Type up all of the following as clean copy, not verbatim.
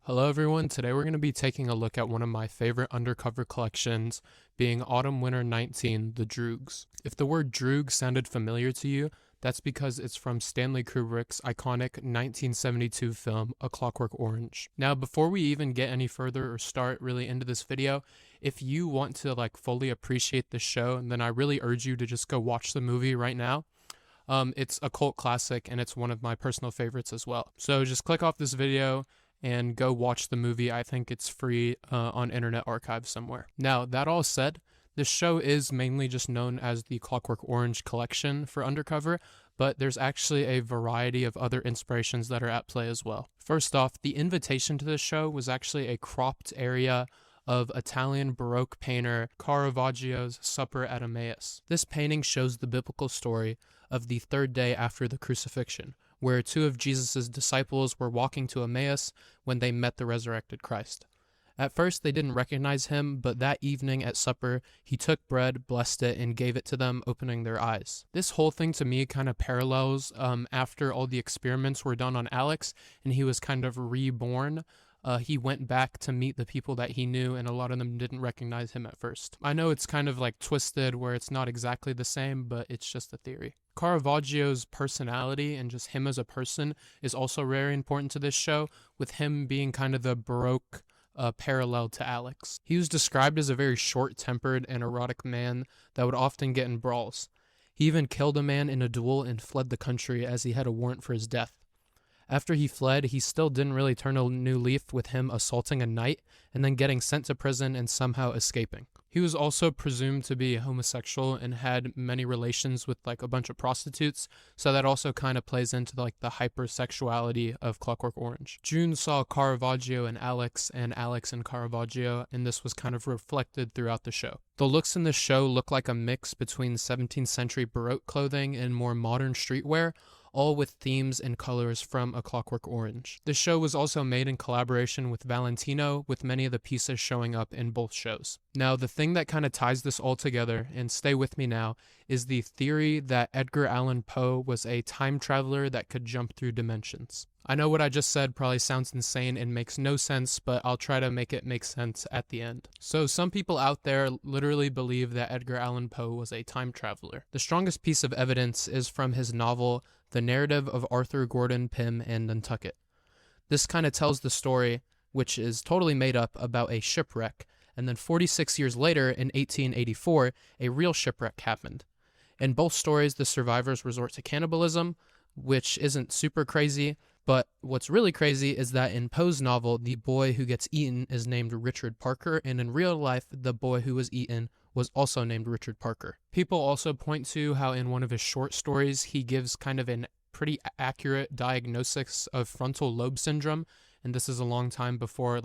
Hello everyone, today we're going to be taking a look at one of my favorite undercover collections, being Autumn/Winter 19, the Droogs. If the word Droog sounded familiar to you, that's because it's from Stanley Kubrick's iconic 1972 film, A Clockwork Orange. Now, before we even get any further or start really into this video, if you want to fully appreciate the show, then I really urge you to just go watch the movie right now. It's a cult classic and it's one of my personal favorites as well. So just click off this video and go watch the movie. I think it's free on Internet Archive somewhere. Now, that all said, this show is mainly just known as the Clockwork Orange collection for Undercover, but there's actually a variety of other inspirations that are at play as well. First off, the invitation to this show was actually a cropped area of Italian Baroque painter Caravaggio's Supper at Emmaus. This painting shows the biblical story of the third day after the crucifixion, where two of Jesus' disciples were walking to Emmaus when they met the resurrected Christ. At first, they didn't recognize him, but that evening at supper, he took bread, blessed it, and gave it to them, opening their eyes. This whole thing to me kind of parallels after all the experiments were done on Alex, and he was kind of reborn. He went back to meet the people that he knew, and a lot of them didn't recognize him at first. I know it's kind of twisted where it's not exactly the same, but it's just a theory. Caravaggio's personality and just him as a person is also very important to this show, with him being kind of the Baroque parallel to Alex. He was described as a very short-tempered and erotic man that would often get in brawls. He even killed a man in a duel and fled the country as he had a warrant for his death. After he fled, he still didn't really turn a new leaf, with him assaulting a knight and then getting sent to prison and somehow escaping. He was also presumed to be homosexual and had many relations with a bunch of prostitutes, so that also kind of plays into the hypersexuality of Clockwork Orange. June saw Caravaggio and Alex and Caravaggio, and this was kind of reflected throughout the show. The looks in the show look like a mix between 17th century Baroque clothing and more modern streetwear, all with themes and colors from A Clockwork Orange. The show was also made in collaboration with Valentino, with many of the pieces showing up in both shows. Now, the thing that kind of ties this all together, and stay with me now, is the theory that Edgar Allan Poe was a time traveler that could jump through dimensions. I know what I just said probably sounds insane and makes no sense, but I'll try to make it make sense at the end. So some people out there literally believe that Edgar Allan Poe was a time traveler. The strongest piece of evidence is from his novel, The Narrative of Arthur Gordon Pym and Nantucket. This kind of tells the story, which is totally made up, about a shipwreck, and then 46 years later, in 1884, a real shipwreck happened. In both stories, the survivors resort to cannibalism, which isn't super crazy, but what's really crazy is that in Poe's novel, the boy who gets eaten is named Richard Parker, and in real life, the boy who was eaten was also named Richard Parker. People also point to how in one of his short stories, he gives kind of an pretty accurate diagnosis of frontal lobe syndrome, and this is a long time before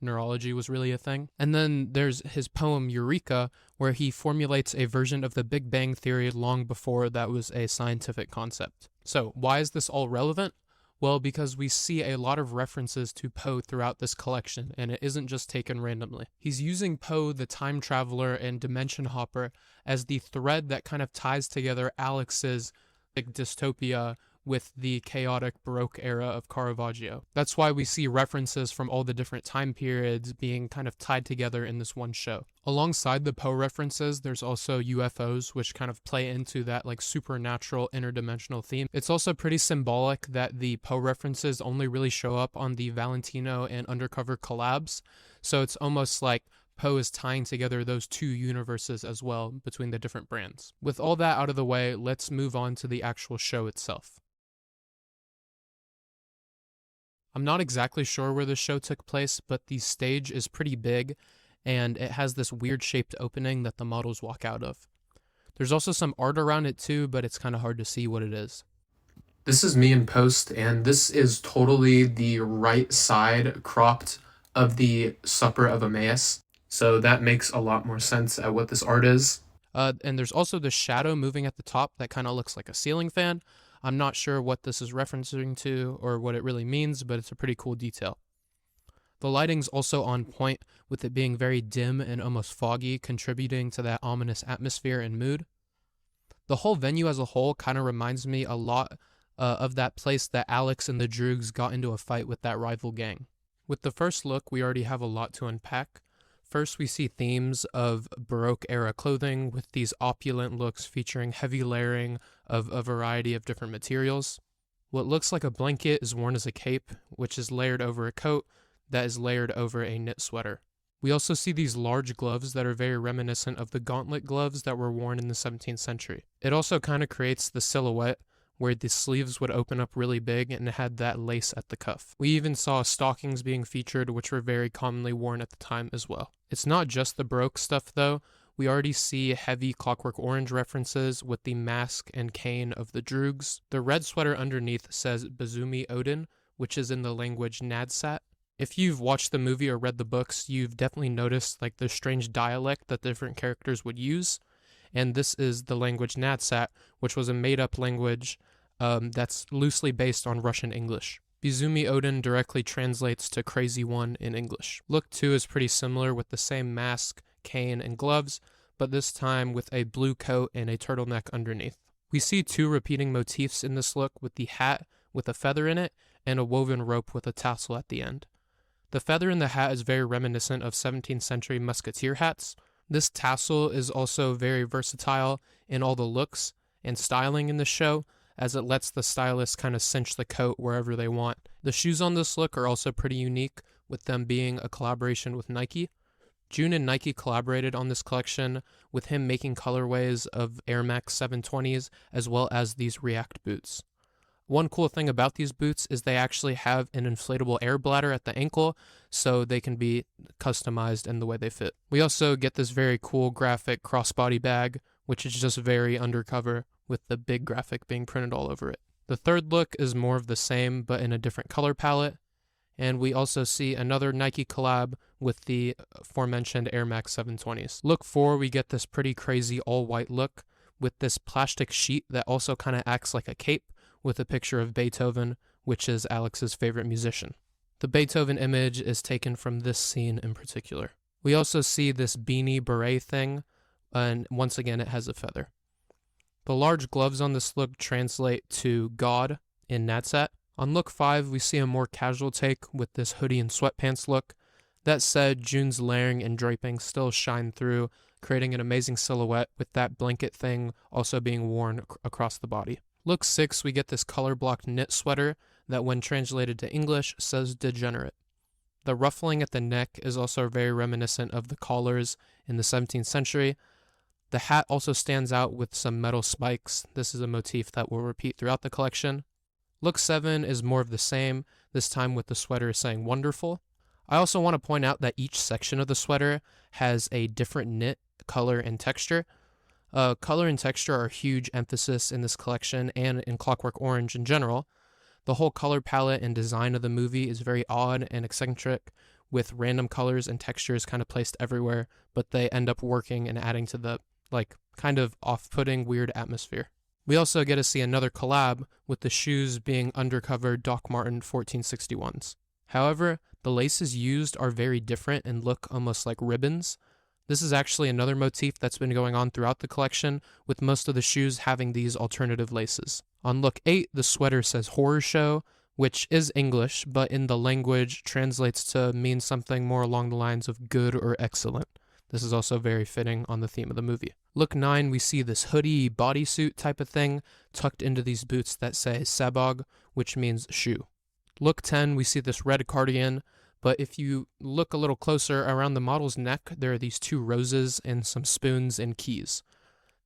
neurology was really a thing. And then there's his poem Eureka, where he formulates a version of the Big Bang Theory long before that was a scientific concept. So why is this all relevant? Well, because we see a lot of references to Poe throughout this collection, and it isn't just taken randomly. He's using Poe, the time traveler and dimension hopper, as the thread that kind of ties together Alex's dystopia with the chaotic Baroque era of Caravaggio. That's why we see references from all the different time periods being kind of tied together in this one show. Alongside the Poe references, there's also UFOs, which kind of play into that supernatural interdimensional theme. It's also pretty symbolic that the Poe references only really show up on the Valentino and Undercover collabs, so it's almost like Poe is tying together those two universes as well between the different brands. With all that out of the way, let's move on to the actual show itself. I'm not exactly sure where the show took place, but the stage is pretty big, and it has this weird shaped opening that the models walk out of. There's also some art around it too, but it's kind of hard to see what it is. This is me in post, and this is totally the right side cropped of the Supper of Emmaus, so that makes a lot more sense at what this art is. And there's also the shadow moving at the top that kind of looks like a ceiling fan. I'm not sure what this is referencing to or what it really means, but it's a pretty cool detail. The lighting's also on point, with it being very dim and almost foggy, contributing to that ominous atmosphere and mood. The whole venue as a whole kind of reminds me a lot of that place that Alex and the Droogs got into a fight with that rival gang. With the first look, we already have a lot to unpack. First, we see themes of Baroque era clothing with these opulent looks featuring heavy layering of a variety of different materials. What looks like a blanket is worn as a cape, which is layered over a coat that is layered over a knit sweater. We also see these large gloves that are very reminiscent of the gauntlet gloves that were worn in the 17th century. It also kind of creates the silhouette where the sleeves would open up really big and it had that lace at the cuff. We even saw stockings being featured, which were very commonly worn at the time as well. It's not just the Baroque stuff though. We already see heavy Clockwork Orange references with the mask and cane of the Droogs. The red sweater underneath says Bazumi Odin, which is in the language Nadsat. If you've watched the movie or read the books, you've definitely noticed like the strange dialect that different characters would use. And this is the language Nadsat, which was a made-up language that's loosely based on Russian English. Bizumi Odin directly translates to Crazy One in English. Look 2 is pretty similar with the same mask, cane, and gloves, but this time with a blue coat and a turtleneck underneath. We see 2 repeating motifs in this look with the hat with a feather in it and a woven rope with a tassel at the end. The feather in the hat is very reminiscent of 17th century musketeer hats. This tassel is also very versatile in all the looks and styling in the show, as it lets the stylist kind of cinch the coat wherever they want. The shoes on this look are also pretty unique, with them being a collaboration with Nike. Jun and Nike collaborated on this collection, with him making colorways of Air Max 720s as well as these React boots. One cool thing about these boots is they actually have an inflatable air bladder at the ankle, so they can be customized in the way they fit. We also get this very cool graphic crossbody bag, which is just very undercover, with the big graphic being printed all over it. The third look is more of the same, but in a different color palette, and we also see another Nike collab with the aforementioned Air Max 720s. Look 4, we get this pretty crazy all-white look, with this plastic sheet that also kind of acts like a cape, with a picture of Beethoven, which is Alex's favorite musician. The Beethoven image is taken from this scene in particular. We also see this beanie beret thing, and once again it has a feather. The large gloves on this look translate to God in Nadsat. On look 5, we see a more casual take with this hoodie and sweatpants look. That said, Jun's layering and draping still shine through, creating an amazing silhouette with that blanket thing also being worn across the body. Look 6, we get this color-blocked knit sweater that when translated to English says degenerate. The ruffling at the neck is also very reminiscent of the collars in the 17th century. The hat also stands out with some metal spikes. This is a motif that will repeat throughout the collection. Look 7 is more of the same, this time with the sweater saying wonderful. I also want to point out that each section of the sweater has a different knit, color, and texture. Color and texture are a huge emphasis in this collection and in Clockwork Orange in general. The whole color palette and design of the movie is very odd and eccentric, with random colors and textures kind of placed everywhere, but they end up working and adding to the, kind of off-putting weird atmosphere. We also get to see another collab, with the shoes being Undercover Doc Marten 1461s. However, the laces used are very different and look almost like ribbons. This is actually another motif that's been going on throughout the collection, with most of the shoes having these alternative laces. On look 8, the sweater says horror show, which is English, but in the language translates to mean something more along the lines of good or excellent. This is also very fitting on the theme of the movie. Look 9, we see this hoodie bodysuit type of thing tucked into these boots that say sabog, which means shoe. Look 10, we see this red cardigan, but if you look a little closer around the model's neck, there are these 2 roses and some spoons and keys.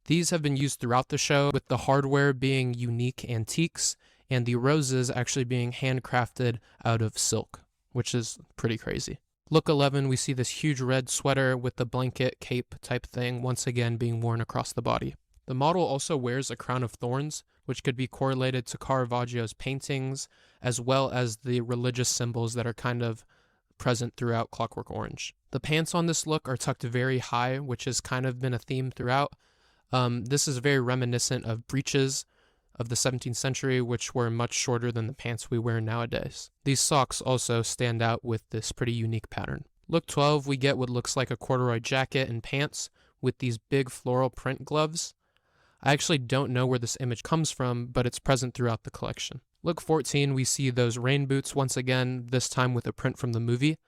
These have been used throughout the show, with the hardware being unique antiques and the roses actually being handcrafted out of silk, which is pretty crazy. Look 11, we see this huge red sweater with the blanket cape type thing once again being worn across the body. The model also wears a crown of thorns, which could be correlated to Caravaggio's paintings, as well as the religious symbols that are kind of present throughout Clockwork Orange. The pants on this look are tucked very high, which has kind of been a theme throughout. This is very reminiscent of breeches of the 17th century, which were much shorter than the pants we wear nowadays. These socks also stand out with this pretty unique pattern. Look 12, we get what looks like a corduroy jacket and pants with these big floral print gloves. I actually don't know where this image comes from, but it's present throughout the collection. Look 14, we see those rain boots once again, this time with a print from the movie.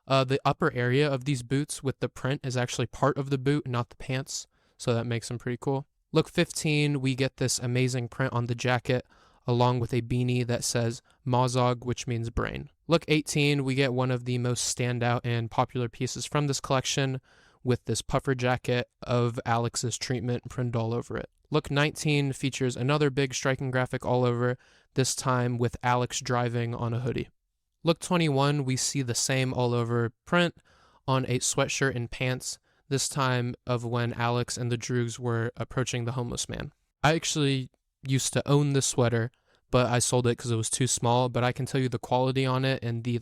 The upper area of these boots with the print is actually part of the boot, not the pants, so that makes them pretty cool. Look 15, we get this amazing print on the jacket, along with a beanie that says Mozog, which means brain. Look 18, we get one of the most standout and popular pieces from this collection, with this puffer jacket of Alex's treatment printed all over it. Look 19 features another big striking graphic all over, this time with Alex driving on a hoodie. Look 21, we see the same all over print on a sweatshirt and pants, this time of when Alex and the Droogs were approaching the homeless man. I actually used to own this sweater, but I sold it because it was too small, but I can tell you the quality on it and the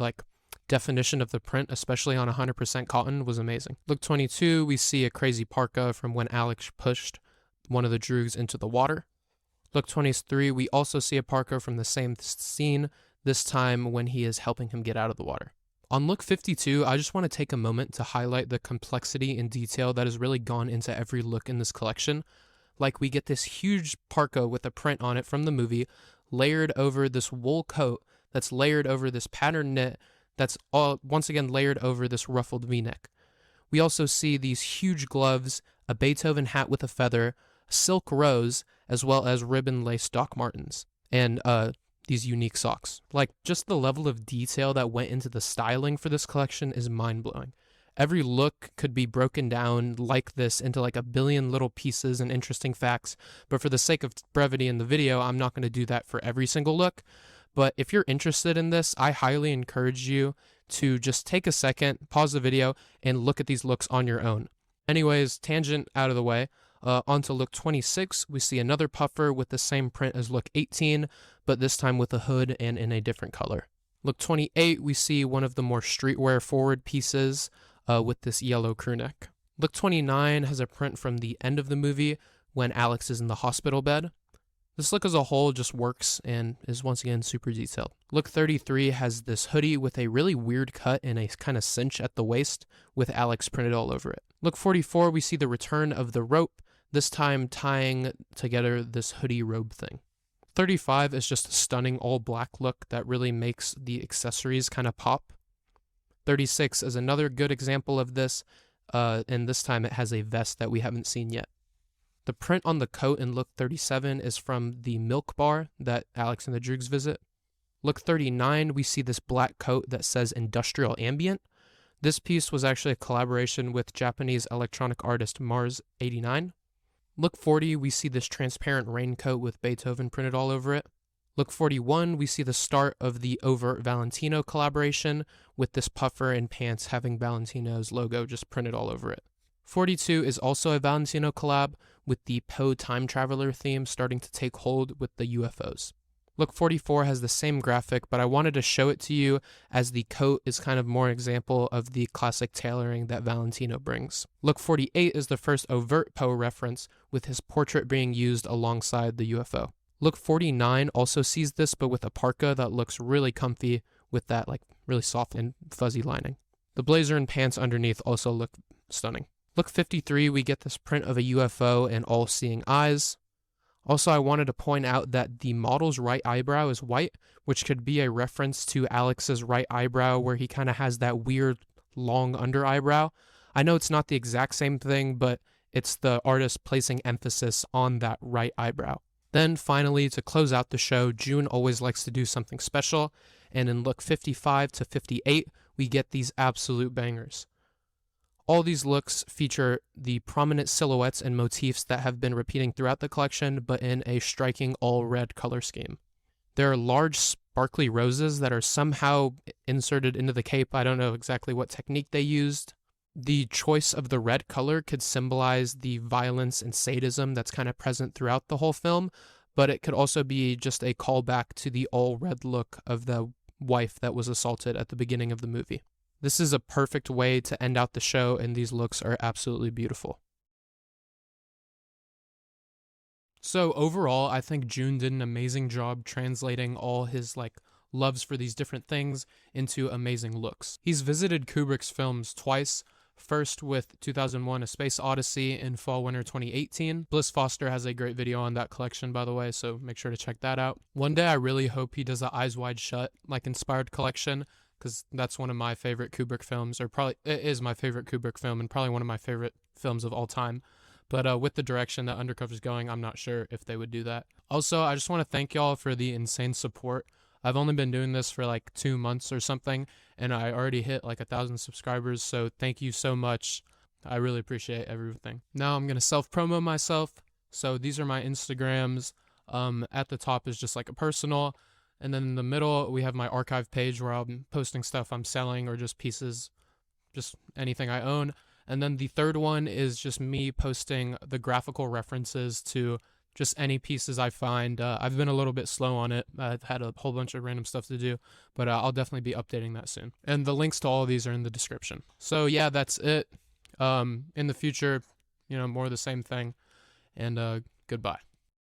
definition of the print, especially on 100% cotton, was amazing. Look 22, we see a crazy parka from when Alex pushed one of the Droogs into the water. Look 23, we also see a parka from the same scene, this time when he is helping him get out of the water. On look 52, I just want to take a moment to highlight the complexity and detail that has really gone into every look in this collection. Like, we get this huge parka with a print on it from the movie, layered over this wool coat that's layered over this patterned knit that's all once again layered over this ruffled v-neck. We also see these huge gloves, a Beethoven hat with a feather, silk rose, as well as ribbon-laced Doc Martens, and these unique socks. Like, just the level of detail that went into the styling for this collection is mind-blowing. Every look could be broken down like this into like a billion little pieces and interesting facts, but for the sake of brevity in the video, I'm not going to do that for every single look. But if you're interested in this, I highly encourage you to just take a second, pause the video, and look at these looks on your own. Anyways, tangent out of the way. Onto look 26, we see another puffer with the same print as look 18, but this time with a hood and in a different color. Look 28, we see one of the more streetwear forward pieces with this yellow crew neck. Look 29 has a print from the end of the movie when Alex is in the hospital bed. This look as a whole just works and is once again super detailed. Look 33 has this hoodie with a really weird cut and a kind of cinch at the waist with Alex printed all over it. Look 44, we see the return of the rope, this time tying together this hoodie robe thing. 35 is just a stunning all black look that really makes the accessories kind of pop. 36 is another good example of this, and this time it has a vest that we haven't seen yet. The print on the coat in look 37 is from the milk bar that Alex and the Droogs visit. Look 39, we see this black coat that says Industrial Ambient. This piece was actually a collaboration with Japanese electronic artist Mars89. Look 40, we see this transparent raincoat with Beethoven printed all over it. Look 41, we see the start of the overt Valentino collaboration with this puffer and pants having Valentino's logo just printed all over it. 42 is also a Valentino collab with the Poe time traveler theme starting to take hold with the UFOs. Look 44 has the same graphic, but I wanted to show it to you as the coat is kind of more an example of the classic tailoring that Valentino brings. Look 48 is the first overt Poe reference, with his portrait being used alongside the UFO. Look 49 also sees this, but with a parka that looks really comfy with that really soft and fuzzy lining. The blazer and pants underneath also look stunning. Look 53, we get this print of a UFO and all-seeing eyes. Also, I wanted to point out that the model's right eyebrow is white, which could be a reference to Alex's right eyebrow where he kind of has that weird long under eyebrow. I know it's not the exact same thing, but it's the artist placing emphasis on that right eyebrow. Then finally, to close out the show, June always likes to do something special, and in look 55 to 58, we get these absolute bangers. All these looks feature the prominent silhouettes and motifs that have been repeating throughout the collection, but in a striking all-red color scheme. There are large sparkly roses that are somehow inserted into the cape. I don't know exactly what technique they used. The choice of the red color could symbolize the violence and sadism that's kind of present throughout the whole film, but it could also be just a callback to the all-red look of the wife that was assaulted at the beginning of the movie. This is a perfect way to end out the show, and these looks are absolutely beautiful. So overall, I think June did an amazing job translating all his loves for these different things into amazing looks. He's visited Kubrick's films twice, First with 2001 A Space Odyssey in fall winter 2018. Bliss Foster has a great video on that collection, by the way, so make sure to check that out. One day I really hope he does a Eyes Wide Shut like inspired collection, because that's one of my favorite Kubrick films, or probably it is my favorite Kubrick film and probably one of my favorite films of all time. But with the direction that Undercover's going, I'm not sure if they would do that. Also, I just want to thank y'all for the insane support. I've only been doing this for like 2 months or something, and I already hit like 1,000 subscribers, so thank you so much. I really appreciate everything. Now I'm going to self-promo myself. So these are my Instagrams. At the top is just like a personal, and then in the middle we have my archive page where I'm posting stuff I'm selling or just pieces, just anything I own. And then the third one is just me posting the graphical references to just any pieces I find. I've been a little bit slow on it. I've had a whole bunch of random stuff to do, but I'll definitely be updating that soon. And the links to all of these are in the description. So yeah, that's it. In the future, more of the same thing. And goodbye.